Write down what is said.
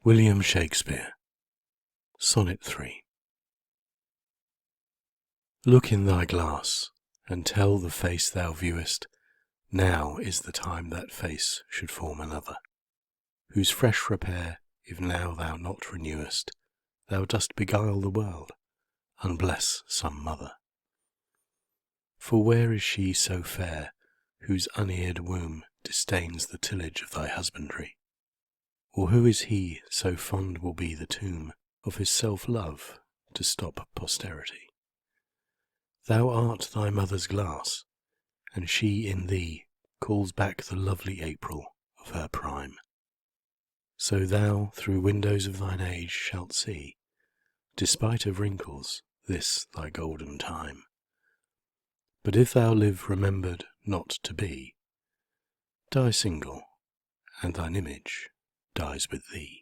William Shakespeare, Sonnet 3. Look in thy glass, and tell the face thou viewest, now is the time that face should form another, whose fresh repair, if now thou not renewest, thou dost beguile the world, unbless some mother. For where is she so fair, whose uneared womb disdains the tillage of thy husbandry? Or who is he so fond will be the tomb of his self-love to stop posterity? Thou art thy mother's glass, and she in thee calls back the lovely April of her prime. So thou through windows of thine age shalt see, despite of wrinkles, this thy golden time. But if thou live remembered not to be, die single, and thine image dies with thee.